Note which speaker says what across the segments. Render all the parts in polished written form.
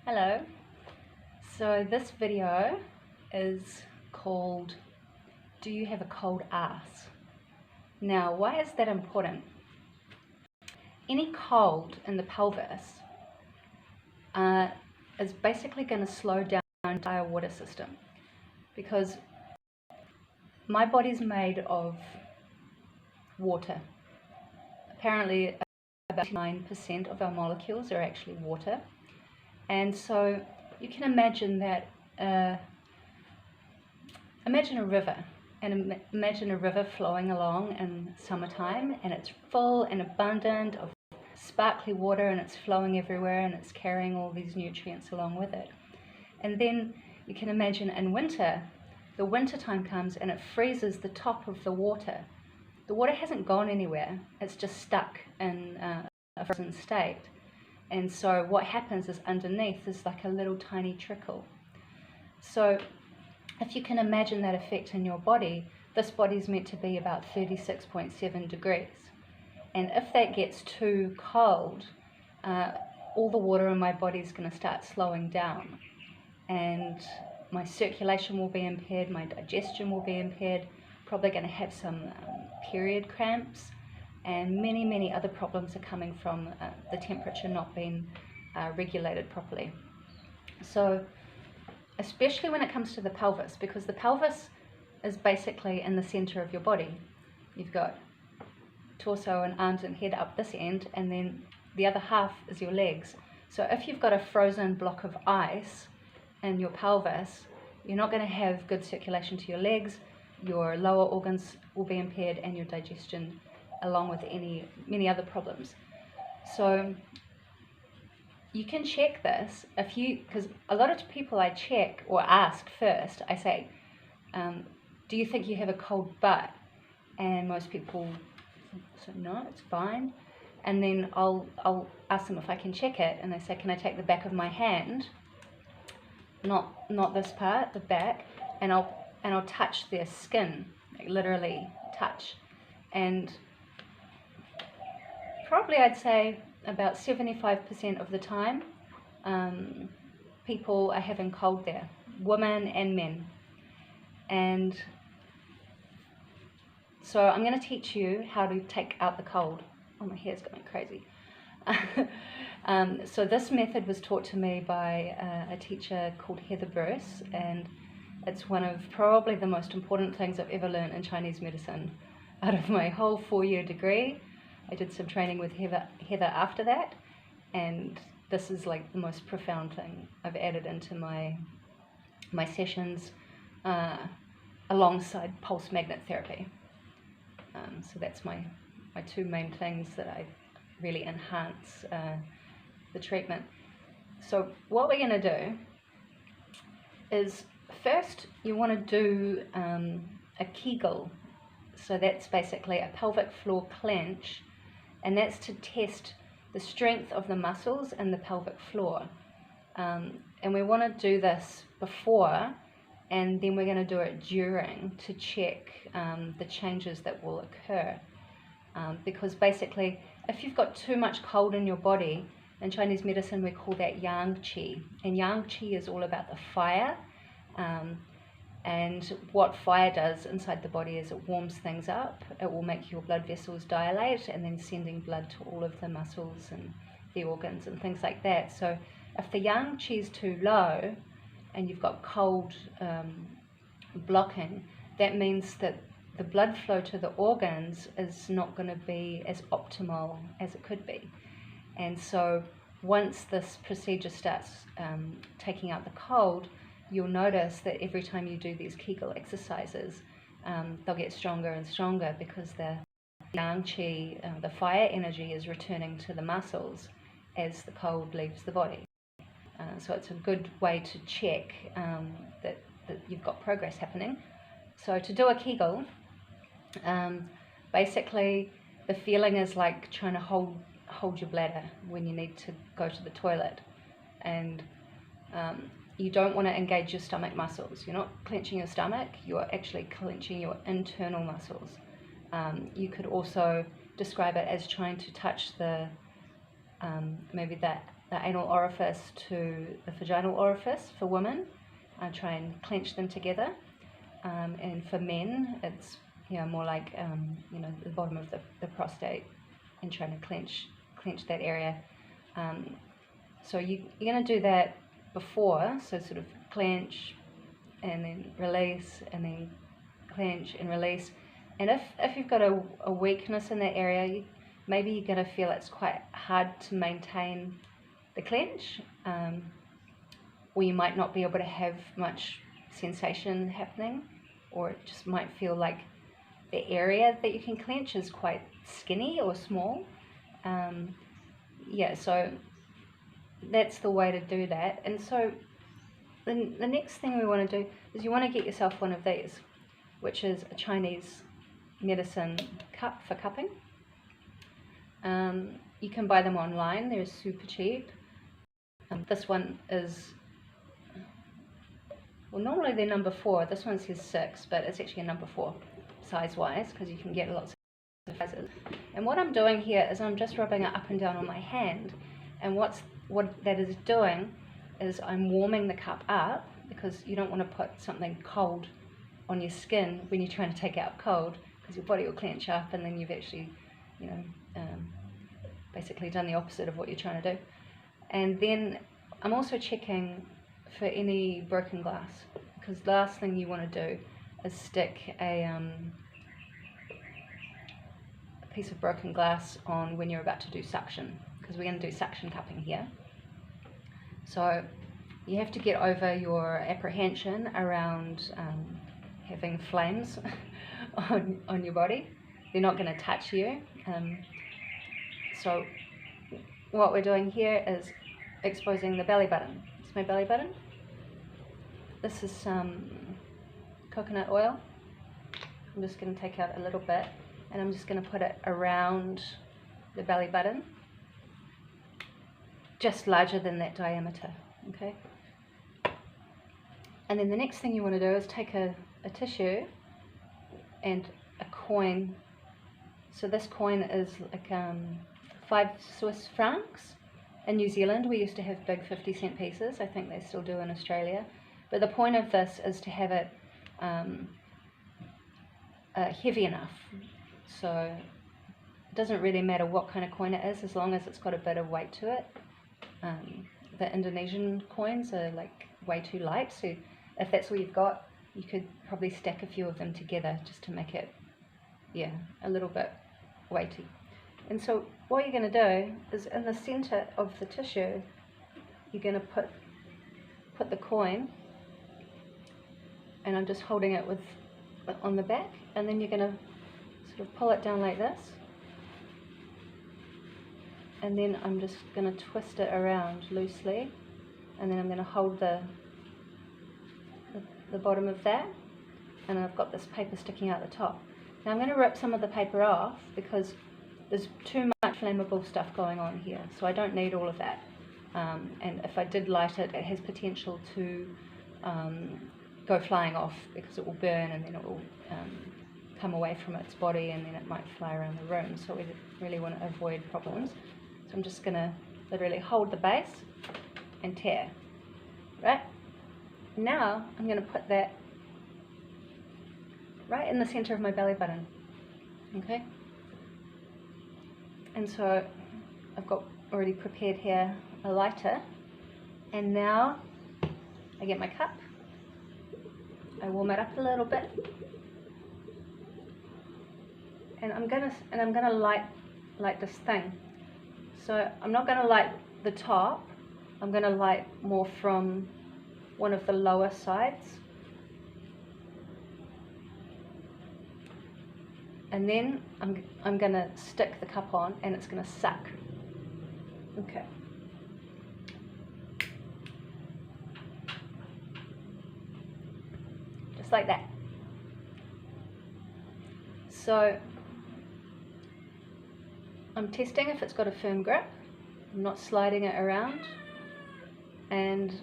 Speaker 1: Hello. So this video is called Do You Have a Cold Ass? Now, why is that important? Any cold in the pelvis is basically going to slow down the entire water system, because my body's made of water. Apparently about 9% of our molecules are actually water. And so you can imagine that, imagine a river, and imagine a river flowing along in summertime, and it's full and abundant of sparkly water, and it's flowing everywhere, and it's carrying all these nutrients along with it. And then you can imagine in winter, the winter time comes and it freezes the top of the water. The water hasn't gone anywhere, it's just stuck in a frozen state. And so what happens is underneath is like a little tiny trickle. So if you can imagine that effect in your body, this body is meant to be about 36.7 degrees. And if that gets too cold, all the water in my body is going to start slowing down. And my circulation will be impaired, my digestion will be impaired, probably going to have some period cramps, and many other problems are coming from the temperature not being regulated properly. So especially when it comes to the pelvis, because the pelvis is basically in the center of your body. You've got torso and arms and head up this end, and then the other half is your legs. So if you've got a frozen block of ice in your pelvis, you're not going to have good circulation to your legs, your lower organs will be impaired, and your digestion, along with many other problems. So you can check this because a lot of people I check or ask first, I say, do you think you have a cold butt? And most people say, no, it's fine. And then I'll ask them if I can check it, and they say, can I take the back of my hand, not this part, the back, and I'll touch their skin, like literally touch. And probably I'd say about 75% of the time, people are having cold there, women and men. And so I'm going to teach you how to take out the cold. Oh, my hair's going crazy. So this method was taught to me by a teacher called Heather Bruce, and it's one of probably the most important things I've ever learned in Chinese medicine. Out of my whole 4-year degree, I did some training with Heather after that, and this is like the most profound thing I've added into my sessions alongside pulse magnet therapy. So that's my two main things that I really enhance the treatment. So what we're going to do is, first you want to do a Kegel. So that's basically a pelvic floor clench, and that's to test the strength of the muscles in the pelvic floor. And we want to do this before, and then we're going to do it during to check the changes that will occur. Because basically, if you've got too much cold in your body, in Chinese medicine we call that yang qi. And yang qi is all about the fire. And what fire does inside the body is it warms things up. It will make your blood vessels dilate, and then sending blood to all of the muscles and the organs and things like that. So if the yang qi is too low and you've got cold blocking, that means that the blood flow to the organs is not going to be as optimal as it could be. And so once this procedure starts taking out the cold, you'll notice that every time you do these Kegel exercises, they'll get stronger and stronger, because the yang qi, the fire energy, is returning to the muscles as the cold leaves the body. So it's a good way to check that you've got progress happening. So to do a Kegel, basically the feeling is like trying to hold your bladder when you need to go to the toilet, and you don't want to engage your stomach muscles. You're not clenching your stomach, you're actually clenching your internal muscles. You could also describe it as trying to touch maybe the the anal orifice to the vaginal orifice for women. I try and clench them together, and for men it's more like the bottom of the prostate, and trying to clench that area. So you're going to do that before, so sort of clench and then release, and then clench and release. And if you've got a weakness in that area, maybe you're going to feel it's quite hard to maintain the clench, or you might not be able to have much sensation happening, or it just might feel like the area that you can clench is quite skinny or small. So that's the way to do that. And so the next thing we want to do is you want to get yourself one of these, which is a Chinese medicine cup for cupping. You can buy them online, they're super cheap. This one is, well, normally they're number 4, this one says 6, but it's actually a number 4 size wise, because you can get lots of sizes. And what I'm doing here is I'm just rubbing it up and down on my hand, and what that is doing is I'm warming the cup up, because you don't want to put something cold on your skin when you're trying to take out cold, because your body will clench up, and then you've actually basically done the opposite of what you're trying to do. And then I'm also checking for any broken glass, because the last thing you want to do is stick a piece of broken glass on when you're about to do suction, because we're going to do suction cupping here. So you have to get over your apprehension around having flames on your body. They're not going to touch you. So what we're doing here is exposing the belly button. It's my belly button. This is some coconut oil. I'm just going to take out a little bit, and I'm just going to put it around the belly button, just larger than that diameter, okay? And then the next thing you want to do is take a tissue and a coin. So this coin is like 5 Swiss francs. In New Zealand we used to have big 50-cent pieces. I think they still do in Australia. But the point of this is to have it heavy enough. So it doesn't really matter what kind of coin it is, as long as it's got a bit of weight to it. The Indonesian coins are like way too light, so if that's all you've got, you could probably stack a few of them together just to make it, a little bit weighty. And so what you're going to do is, in the center of the tissue, you're going to put the coin, and I'm just holding it on the back, and then you're going to sort of pull it down like this, and then I'm just going to twist it around loosely, and then I'm going to hold the bottom of that, and I've got this paper sticking out the top. Now I'm going to rip some of the paper off, because there's too much flammable stuff going on here, so I don't need all of that. And if I did light it, it has potential to go flying off, because it will burn, and then it will come away from its body, and then it might fly around the room, so we really want to avoid problems. So I'm just going to literally hold the base and tear. Right? Now I'm going to put that right in the center of my belly button. Okay? And so I've got already prepared here a lighter, and now I get my cup, I warm it up a little bit, and I'm gonna light this thing. So I'm not gonna light the top, I'm gonna light more from one of the lower sides, and then I'm gonna stick the cup on, and it's gonna suck. Okay. Just like that. So I'm testing if it's got a firm grip. I'm not sliding it around. And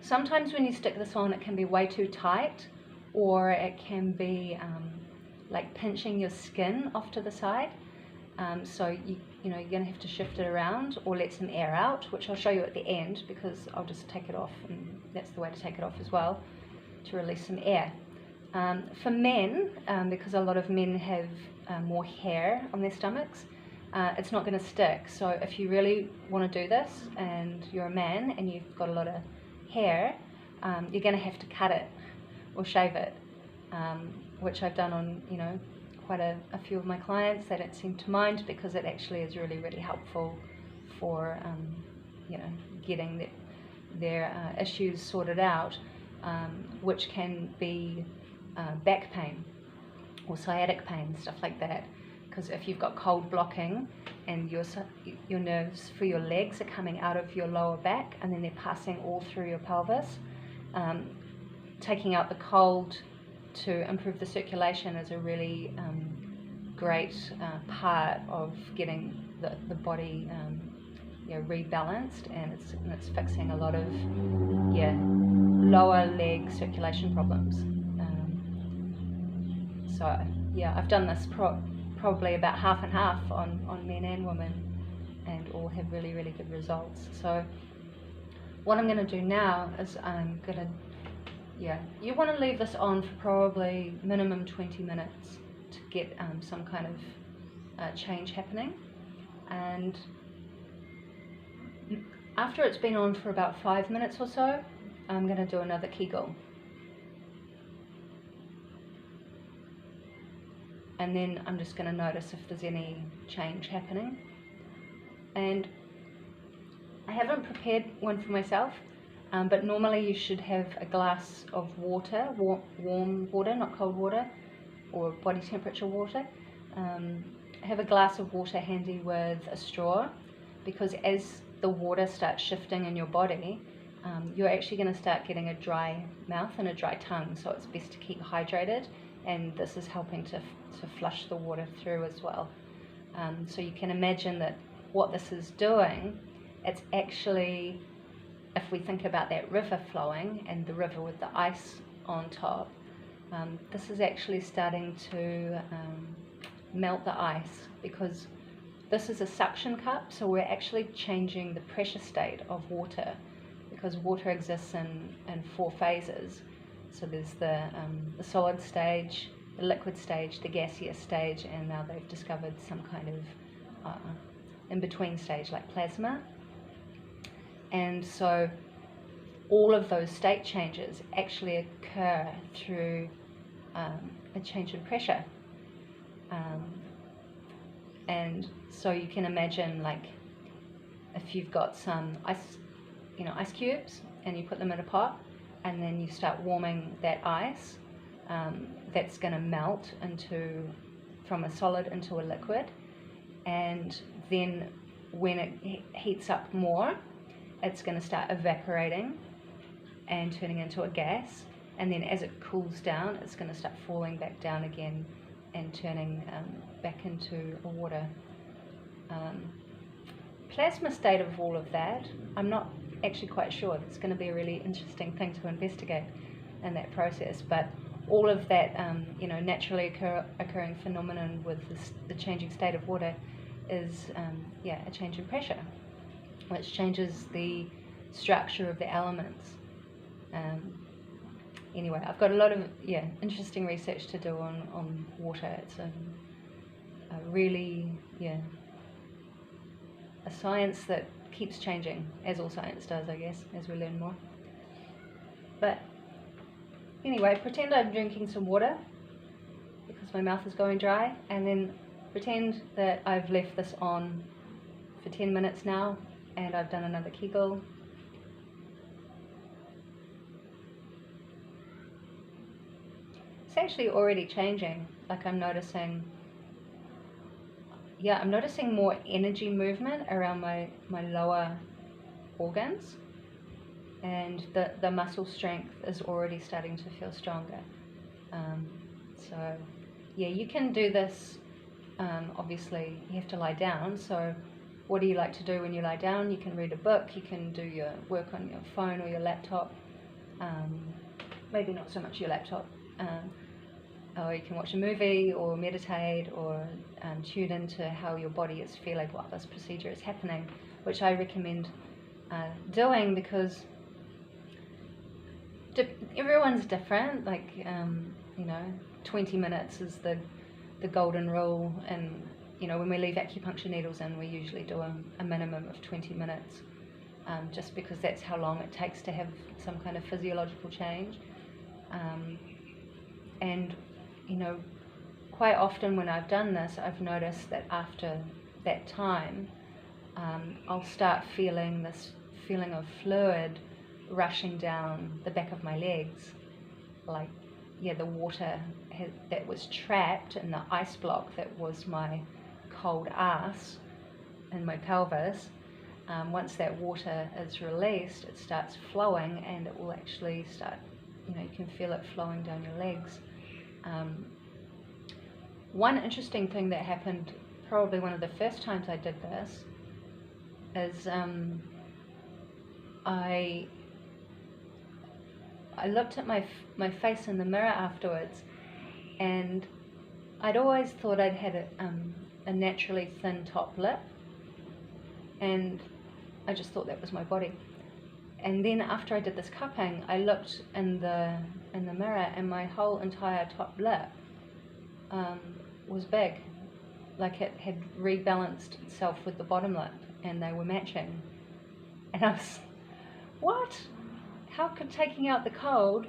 Speaker 1: sometimes when you stick this on, it can be way too tight, or it can be like pinching your skin off to the side. So you know, you're going to have to shift it around or let some air out, which I'll show you at the end, because I'll just take it off, and that's the way to take it off as well, to release some air. For men, because a lot of men have more hair on their stomachs, it's not going to stick. So if you really want to do this and you're a man and you've got a lot of hair, you're going to have to cut it or shave it, which I've done on, you know, quite a few of my clients. They don't seem to mind, because it actually is really, really helpful for, you know, getting their issues sorted out, which can be back pain or sciatic pain, stuff like that. Because if you've got cold blocking and your nerves for your legs are coming out of your lower back and then they're passing all through your pelvis, taking out the cold to improve the circulation is a really great part of getting the body you know, rebalanced, and it's fixing a lot of lower leg circulation problems. So yeah, I've done this probably about half and half on men and women, and all have really, really good results. So what I'm going to do now is I'm going to, you want to leave this on for probably minimum 20 minutes to get some kind of change happening. And after it's been on for about 5 minutes or so, I'm going to do another Kegel. And then I'm just going to notice if there's any change happening. And I haven't prepared one for myself, but normally you should have a glass of water, warm water, not cold water, or body temperature water. Have a glass of water handy with a straw, because as the water starts shifting in your body, you're actually going to start getting a dry mouth and a dry tongue, so it's best to keep hydrated, and this is helping to flush the water through as well. So you can imagine that what this is doing, it's actually, if we think about that river flowing and the river with the ice on top, this is actually starting to melt the ice, because this is a suction cup, so we're actually changing the pressure state of water, because water exists in 4 phases. So there's the solid stage, the liquid stage, the gaseous stage, and now they've discovered some kind of in-between stage like plasma. And so all of those state changes actually occur through a change in pressure. And so you can imagine, like, if you've got some ice cubes and you put them in a pot, and then you start warming that ice, that's going to melt from a solid into a liquid, and then when it heats up more, it's going to start evaporating and turning into a gas, and then as it cools down, it's going to start falling back down again and turning back into a water. Plasma state of all of that, I'm not actually quite sure. It's going to be a really interesting thing to investigate in that process, but all of that naturally occurring phenomenon with the changing state of water is a change in pressure, which changes the structure of the elements. Anyway, I've got a lot of interesting research to do on water. It's a really a science that keeps changing, as all science does, I guess, as we learn more. But anyway, pretend I'm drinking some water because my mouth is going dry, and then pretend that I've left this on for 10 minutes now, and I've done another Kegel. It's actually already changing. Like, I'm noticing more energy movement around my lower organs, and the muscle strength is already starting to feel stronger. So yeah, you can do this. Obviously you have to lie down, so what do you like to do when you lie down? You can read a book, you can do your work on your phone or your laptop, maybe not so much your laptop, or you can watch a movie or meditate or tune into how your body is feeling while this procedure is happening, which I recommend doing because everyone's different. Like, 20 minutes is the golden rule, and when we leave acupuncture needles in, we usually do a minimum of 20 minutes, just because that's how long it takes to have some kind of physiological change. And quite often when I've done this, I've noticed that after that time, I'll start feeling this feeling of fluid rushing down the back of my legs, like, the water that was trapped in the ice block that was my cold ass in my pelvis. Once that water is released, it starts flowing, and it will actually start, you can feel it flowing down your legs. One interesting thing that happened, probably one of the first times I did this, is I looked at my face in the mirror afterwards, and I'd always thought I'd had a naturally thin top lip, and I just thought that was my body. And then after I did this cupping, I looked in the mirror, and my whole entire top lip was big, like it had rebalanced itself with the bottom lip, and they were matching. And I was, what? How could taking out the cold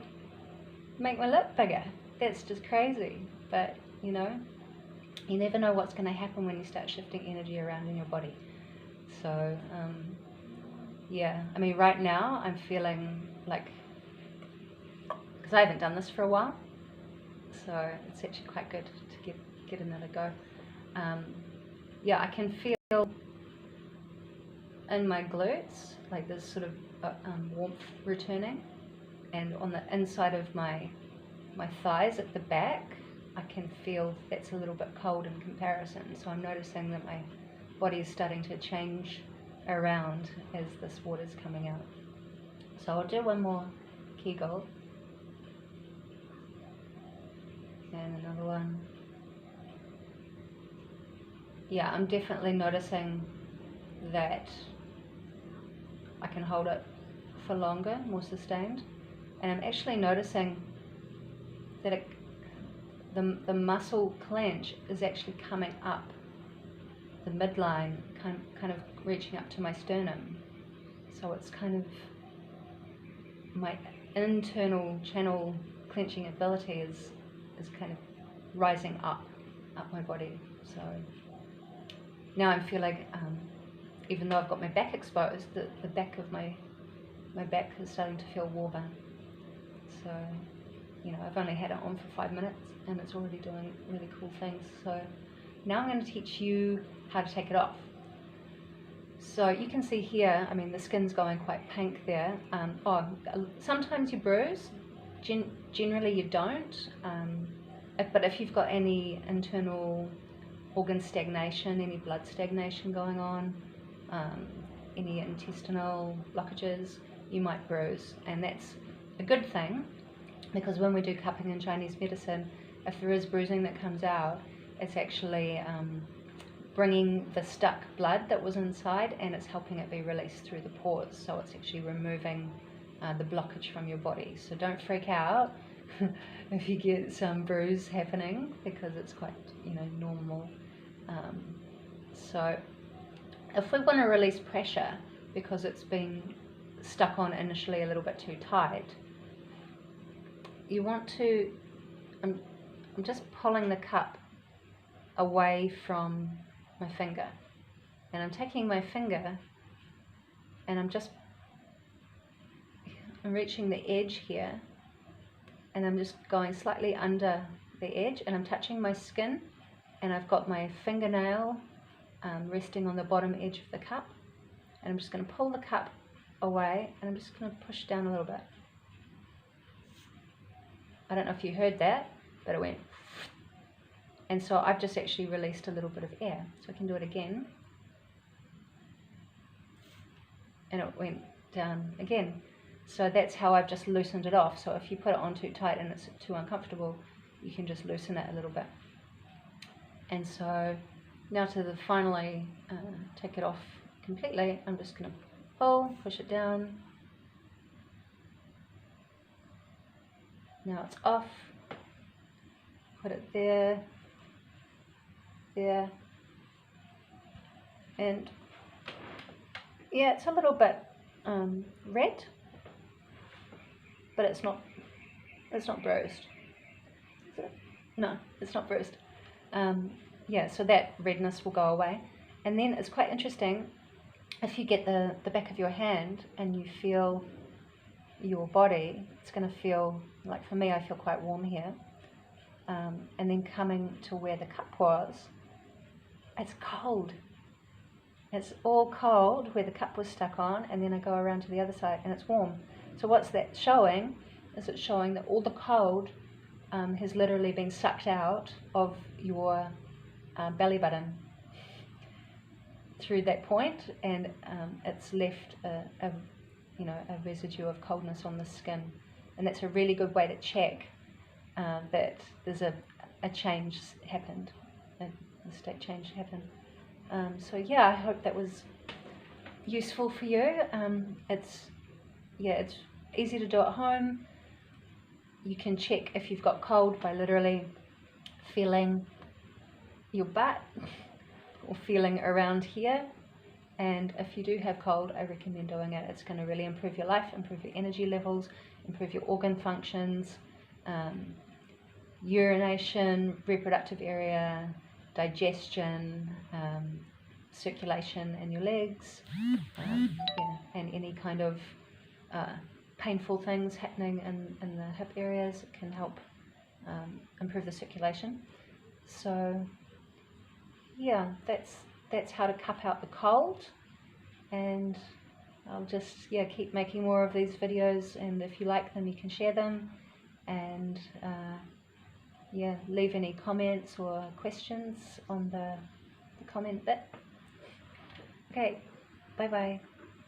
Speaker 1: make my lip bigger? That's just crazy. But you never know what's going to happen when you start shifting energy around in your body. So right now I'm feeling like, because I haven't done this for a while, so it's actually quite good to get another go. I can feel in my glutes, like there's sort of warmth returning, and on the inside of my thighs at the back, I can feel that's a little bit cold in comparison. So I'm noticing that my body is starting to change around as this water's coming out. So I'll do one more Kegel, and another one. Yeah, I'm definitely noticing that I can hold it for longer, more sustained, and I'm actually noticing that the muscle clench is actually coming up the midline, kind of reaching up to my sternum. So it's kind of my internal channel clenching ability is kind of rising up my body. So now I'm feeling, even though I've got my back exposed, the back of my back is starting to feel warmer. So I've only had it on for 5 minutes, and it's already doing really cool things. So now I'm going to teach you how to take it off. So you can see here, the skin's going quite pink there. Sometimes you bruise, generally you don't. But if you've got any internal organ stagnation, any blood stagnation going on, any intestinal blockages, you might bruise. And that's a good thing, because when we do cupping in Chinese medicine, if there is bruising that comes out, it's actually bringing the stuck blood that was inside, and it's helping it be released through the pores. So it's actually removing the blockage from your body. So don't freak out if you get some bruise happening, because it's quite normal. So if we want to release pressure because it's been stuck on initially a little bit too tight, you want to, I'm just pulling the cup away from my finger, and I'm taking my finger and I'm reaching the edge here, and I'm just going slightly under the edge, and I'm touching my skin, and I've got my fingernail resting on the bottom edge of the cup, and I'm just going to pull the cup away, and I'm just going to push down a little bit. I don't know if you heard that, but it went, and so I've just actually released a little bit of air. So I can do it again, and it went down again. So that's how I've just loosened it off. So if you put it on too tight and it's too uncomfortable, you can just loosen it a little bit. And so now to finally take it off completely, I'm just going to pull, push it down. Now it's off. Put it there, there, and yeah, it's a little bit red, but it's not bruised. Is it? No, it's not bruised. Yeah, so that redness will go away. And then it's quite interesting, if you get the back of your hand and you feel your body, it's going to feel, like for me, I feel quite warm here. And then coming to where the cup was, it's cold. It's all cold where the cup was stuck on, and then I go around to the other side and it's warm. So what's that showing? Is it showing that all the cold has literally been sucked out of your belly button through that point, and it's left a residue of coldness on the skin. And that's a really good way to check that there's a change happened, a state change happened. So yeah, I hope that was useful for you. It's easy to do at home. You can check if you've got cold by literally feeling your butt or feeling around here. And if you do have cold, I recommend doing it. It's going to really improve your life, improve your energy levels, improve your organ functions, urination, reproductive area, digestion, circulation in your legs, and any kind of painful things happening in the hip areas. It can help improve the circulation. So yeah, that's how to cup out the cold, and I'll just keep making more of these videos, and if you like them you can share them, and leave any comments or questions on the comment bit. Okay, bye bye.